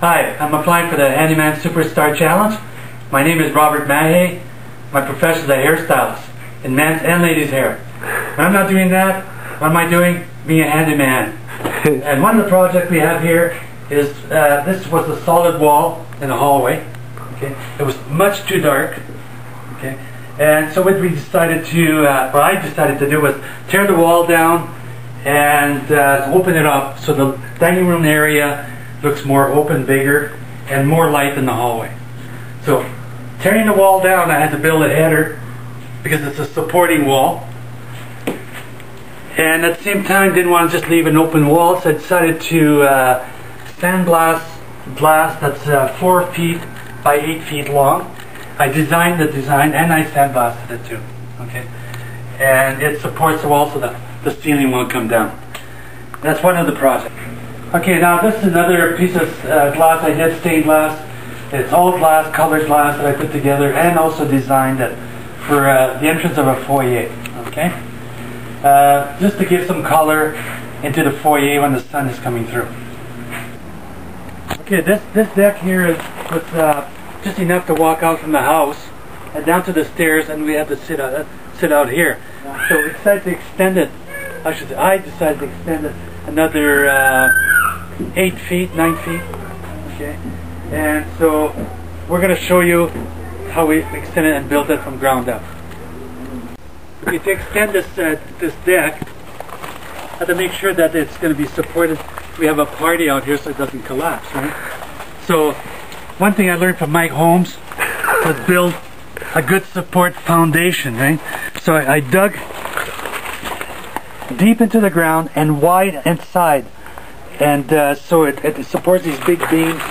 Hi, I'm applying for the Handyman Superstar Challenge. My name is Robert Mahay. My profession is a hairstylist in men's and ladies' hair. When I'm not doing that, what am I doing? Being a handyman. And one of the projects we have here is, this was a solid wall in the hallway. Okay, it was much too dark. Okay, and so what we decided to, what I decided to do was tear the wall down and open it up so the dining room area looks more open, bigger, and more light in the hallway. So, tearing the wall down, I had to build a header because it's a supporting wall. And at the same time, didn't want to just leave an open wall, so I decided to sandblast that's 4 feet by 8 feet long. I designed the design and I sandblasted it too. Okay, and it supports the wall so that the ceiling won't come down. That's one of the projects. Okay, now this is another piece of glass I did, stained glass. It's all glass, colored glass that I put together and also designed it for the entrance of a foyer. Okay, just to give some color into the foyer when the sun is coming through. Okay, this deck here was just enough to walk out from the house and down to the stairs, and we had to sit out here. So we decided to extend it. I decided to extend it another 8 feet, 9 feet. Okay, and so we're going to show you how we extended and built it from ground up. Okay, to extend this deck, I have to make sure that it's going to be supported. We have a party out here so it doesn't collapse, right? So one thing I learned from Mike Holmes was build a good support foundation, right? So I dug deep into the ground and wide inside, and so it supports these big beams,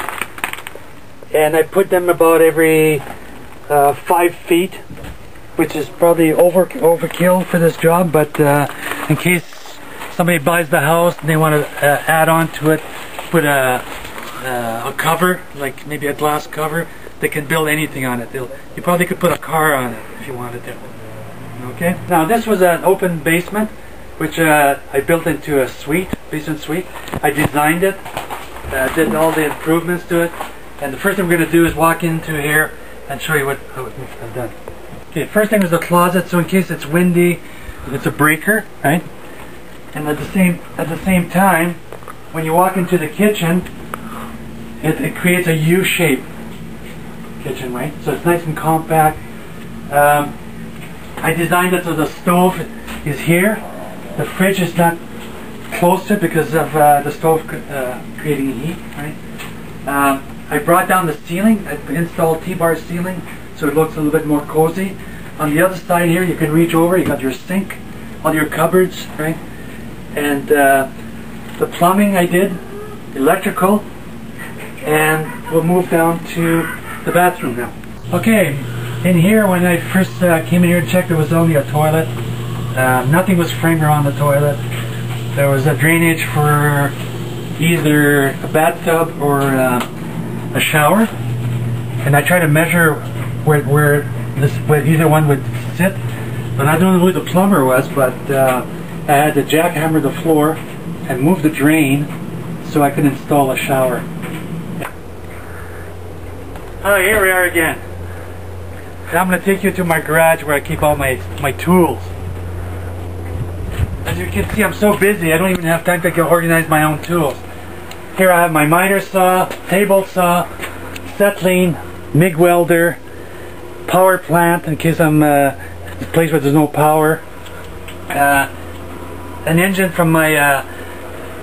and I put them about every 5 feet, which is probably overkill for this job, but in case somebody buys the house and they want to add on to it, put a cover, like maybe a glass cover, they can build anything on it. You probably could put a car on it if you wanted to. Okay, now this was an open basement, which I built into a suite, basement suite. I designed it, did all the improvements to it, and the first thing we're going to do is walk into here and show you how I've done. Okay, first thing is the closet, so in case it's windy, it's a breaker, right? And at the same time, when you walk into the kitchen, it creates a U-shaped kitchen, right? So it's nice and compact. I designed it so the stove is here. The fridge is not close to it because of the stove creating heat, right? I brought down the ceiling. I installed T-bar ceiling so it looks a little bit more cozy. On the other side here, you can reach over. You got your sink, all your cupboards, right? And the plumbing I did, electrical, and we'll move down to the bathroom now. Okay, in here when I first came in here to check, there was only a toilet. Nothing was framed around the toilet. There was a drainage for either a bathtub or a shower, and I tried to measure where either one would sit, but I don't know who the plumber was, but I had to jackhammer the floor and move the drain so I could install a shower. Oh, here we are again. Now I'm going to take you to my garage where I keep all my tools. As you can see, I'm so busy I don't even have time to organize my own tools. Here I have my miter saw, table saw, settling, MIG welder, power plant in case I'm in a place where there's no power, an engine from my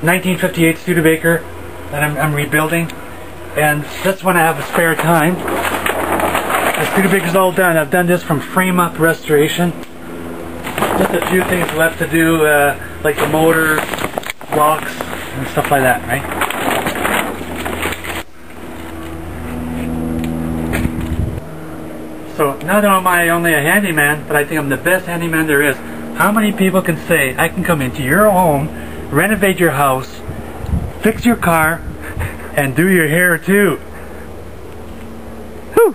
1958 Studebaker that I'm rebuilding, and that's when I have a spare time. The Studebaker's all done. I've done this from frame up restoration. Just a few things left to do, like the motor, blocks, and stuff like that, right? So, not only am I only a handyman, but I think I'm the best handyman there is. How many people can say, I can come into your home, renovate your house, fix your car, and do your hair too? Whew.